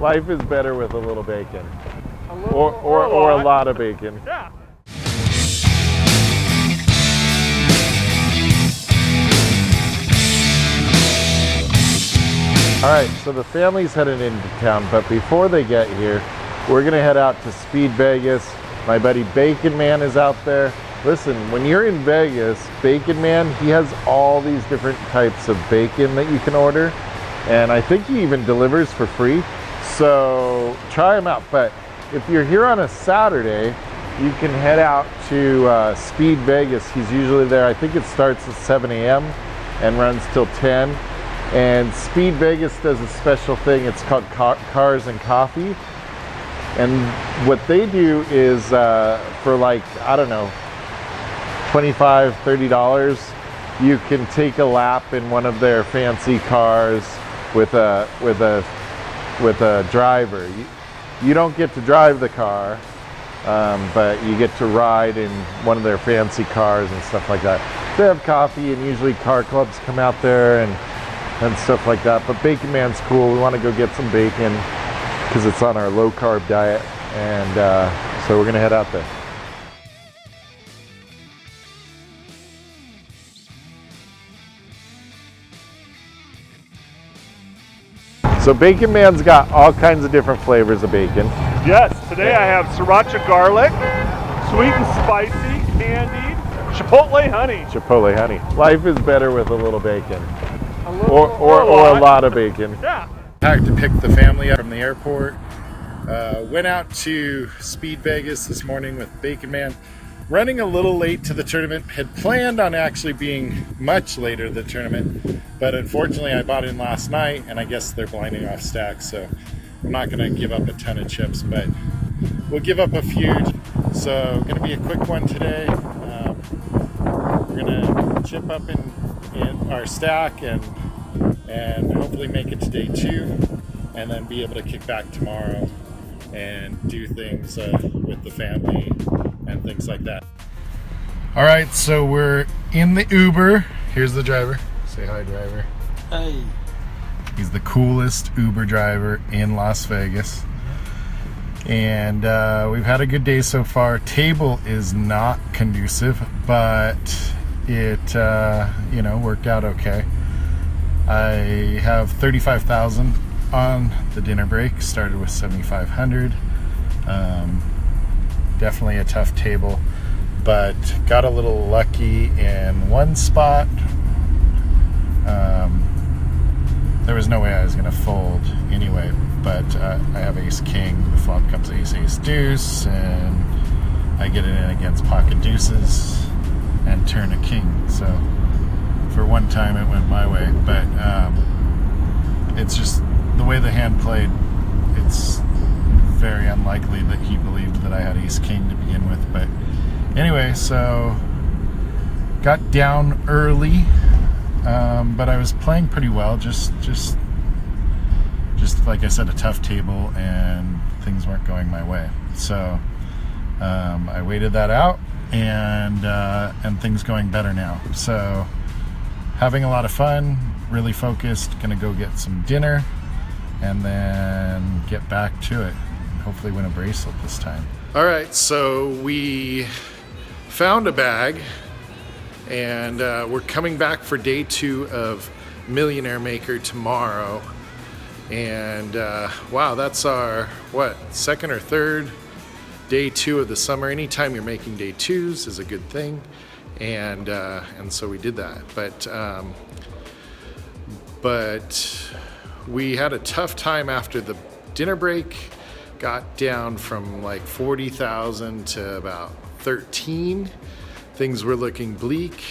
Life is better with a little bacon. A little, Or a lot of bacon. Yeah. All right, so the family's headed into town, but before they get here, we're gonna head out to Speed Vegas. My buddy Bacon Man is out there. Listen, when you're in Vegas, Bacon Man, he has all these different types of bacon that you can order. And I think he even delivers for free. So try him out. But if you're here on a Saturday, you can head out to Speed Vegas. He's usually there. I think it starts at 7 a.m. and runs till 10. And Speed Vegas does a special thing. It's called Cars and Coffee. And what they do is for like, I don't know, $25, $30, you can take a lap in one of their fancy cars with a driver. You don't get to drive the car, but you get to ride in one of their fancy cars and stuff like that. They have coffee, and usually car clubs come out there and stuff like that. But Bacon Man's cool. We want to go get some bacon because it's on our low carb diet, and so we're gonna head out there. So Bacon Man's got all kinds of different flavors of bacon. Yes, today I have sriracha garlic, sweet and spicy, candied, chipotle honey. Chipotle honey. Life is better with a little bacon. A little, Or a lot of bacon. Yeah. Packed to pick the family up from the airport. Went out to Speed Vegas this morning with Bacon Man. Running a little late to the tournament. Had planned on actually being much later to the tournament, but unfortunately I bought in last night, and I guess they're blinding off stacks, so I'm not going to give up a ton of chips, but we'll give up a few. So going to be a quick one today. We're going to chip up in our stack and hopefully make it to day 2, and then be able to kick back tomorrow and do things with the family and things like that. All right, so we're in the Uber. Here's the driver. Say hi, driver. Hey. He's the coolest Uber driver in Las Vegas. And we've had a good day so far. Table is not conducive, but it worked out okay. I have 35,000 on the dinner break. Started with 7,500. Definitely a tough table, but got a little lucky in one spot. There was no way I was going to fold anyway, but I have ace king. The flop comes ace ace deuce, and I get it in against pocket deuces and turn a king. So for one time it went my way, but it's just the way the hand played. It's very unlikely that he believed that I had ace king to begin with, but anyway, so got down early, but I was playing pretty well. Just like I said, a tough table, and things weren't going my way. So I waited that out, and things going better now. So having a lot of fun, really focused. Gonna go get some dinner, and then get back to it. Hopefully win a bracelet this time. All right, so we found a bag, and we're coming back for day 2 of MilliMaker tomorrow. And wow, that's our second or third day 2 of the summer. Anytime you're making day 2s is a good thing, and so we did that. But we had a tough time after the dinner break. Got down from like 40,000 to about 13. Things were looking bleak.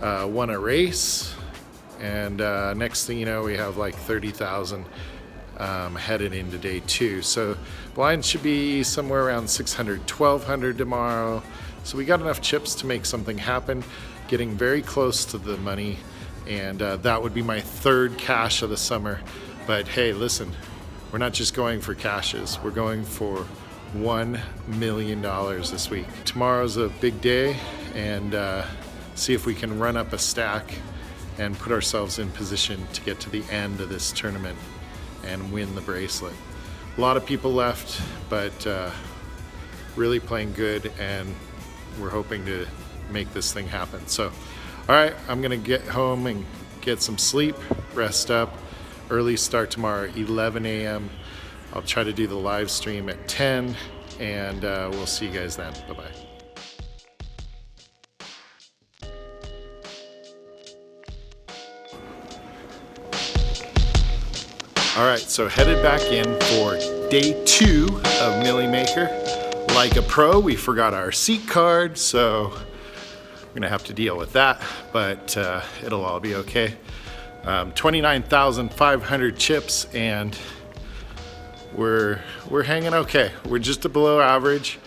Won a race, and next thing you know, we have like 30,000 headed into day 2. So blind should be somewhere around 600, 1,200 tomorrow. So we got enough chips to make something happen, getting very close to the money, and that would be my 3rd cash of the summer. But hey, listen, we're not just going for cashes, we're going for $1 million this week. Tomorrow's a big day, and see if we can run up a stack and put ourselves in position to get to the end of this tournament and win the bracelet. A lot of people left, but really playing good, and we're hoping to make this thing happen. So, all right, I'm gonna get home and get some sleep, rest up. Early start tomorrow, 11 a.m. I'll try to do the live stream at 10, and we'll see you guys then. Bye-bye. All right, so headed back in for day 2 of MilliMaker. Like a pro, we forgot our seat card, so we're gonna have to deal with that, but it'll all be okay. 29,500 chips, and we're hanging okay. We're just below average,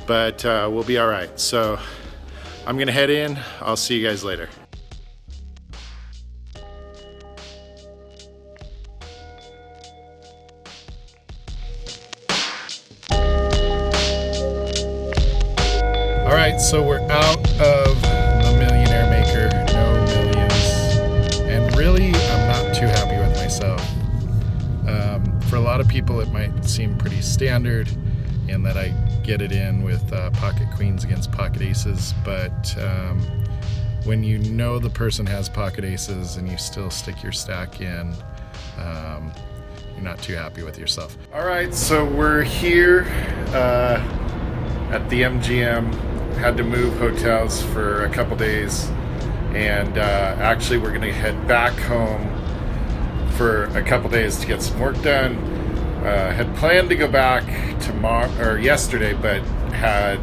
but we'll be all right. So I'm gonna head in. I'll see you guys later. All right, so we're out of the Millionaire Maker, no millions, and really I'm not too happy with myself. For a lot of people it might seem pretty standard in that I get it in with pocket queens against pocket aces, but when you know the person has pocket aces and you still stick your stack in, you're not too happy with yourself. All right, so we're here at the MGM. Had to move hotels for a couple days, and actually we're gonna head back home for a couple days to get some work done. Had planned to go back tomorrow or yesterday, but had,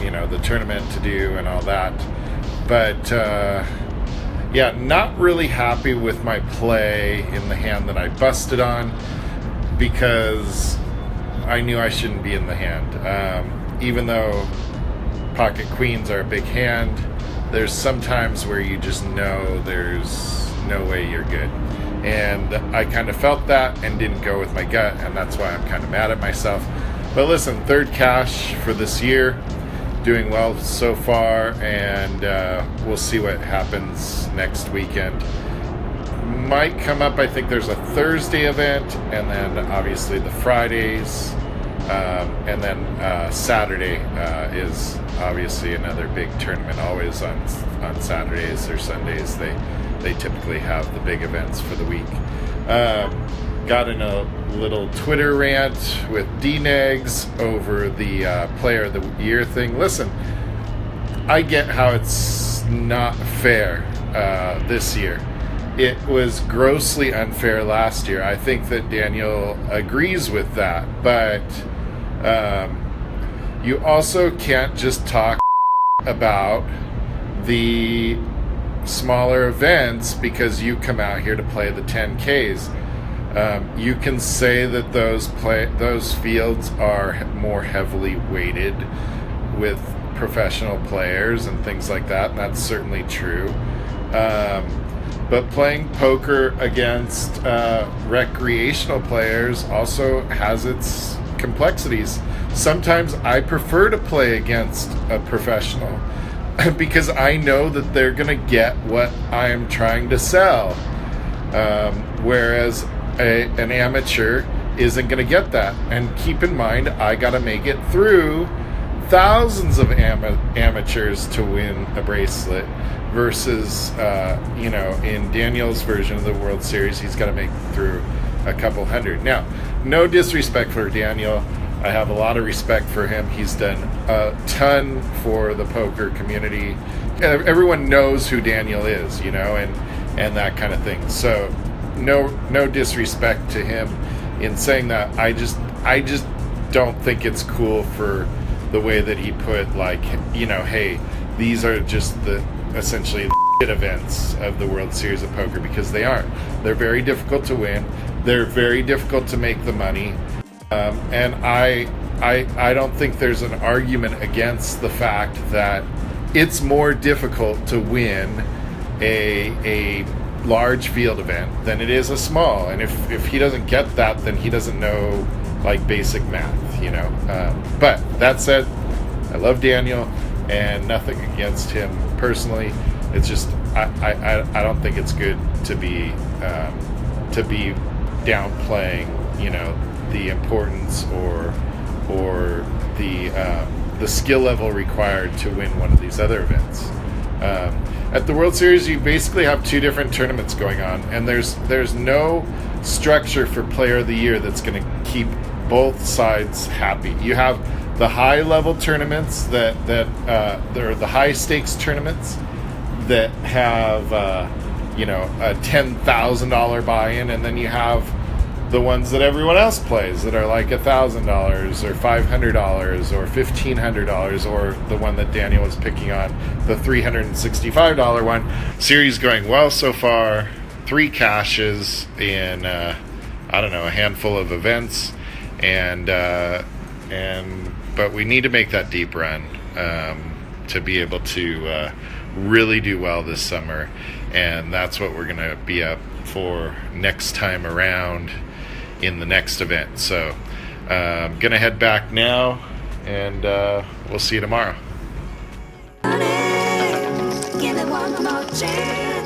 you know, the tournament to do and all that. But yeah, not really happy with my play in the hand that I busted on, because I knew I shouldn't be in the hand. Even though pocket queens are a big hand, there's sometimes where you just know there's no way you're good. And I kind of felt that and didn't go with my gut, and that's why I'm kind of mad at myself. But listen, third cash for this year, doing well so far, and we'll see what happens next weekend. Might come up, I think there's a Thursday event, and then obviously the Fridays, and then Saturday is obviously another big tournament. Always on Saturdays or Sundays they typically have the big events for the week. Got in a little Twitter rant with D-Negs over the Player of the Year thing. Listen, I get how it's not fair this year. It was grossly unfair last year. I think that Daniel agrees with that, but you also can't just talk about the smaller events because you come out here to play the 10Ks. You can say that those fields are more heavily weighted with professional players and things like that, and that's certainly true. But playing poker against recreational players also has its complexities. Sometimes I prefer to play against a professional because I know that they're going to get what I am trying to sell, whereas an amateur isn't going to get that. And keep in mind, I got to make it through thousands of amateurs to win a bracelet versus, in Daniel's version of the World Series, he's got to make it through a couple hundred. Now, no disrespect for Daniel. I have a lot of respect for him. He's done a ton for the poker community. Everyone knows who Daniel is, and that kind of thing. So no disrespect to him in saying that. I just don't think it's cool for the way that he put, hey, these are just essentially the events of the World Series of Poker, because they aren't. They're very difficult to win. They're very difficult to make the money. And I don't think there's an argument against the fact that it's more difficult to win a large field event than it is a small. And if he doesn't get that, then he doesn't know basic math, But that said, I love Daniel and nothing against him personally. It's just I don't think it's good to be downplaying, you know, the importance or the skill level required to win one of these other events. At the World Series, you basically have two different tournaments going on, and there's no structure for Player of the Year that's going to keep both sides happy. You have the high level tournaments that they're the high stakes tournaments that have you know, a $10,000 buy-in, and then you have the ones that everyone else plays that are like $1,000 or $500 or $1,500, or the one that Daniel was picking on, the $365 one. Series going well so far. 3 cashes in I don't know, a handful of events, but we need to make that deep run to be able to really do well this summer, and that's what we're going to be up for next time around in the next event. So I'm going to head back now, and we'll see you tomorrow. Give it one more chance.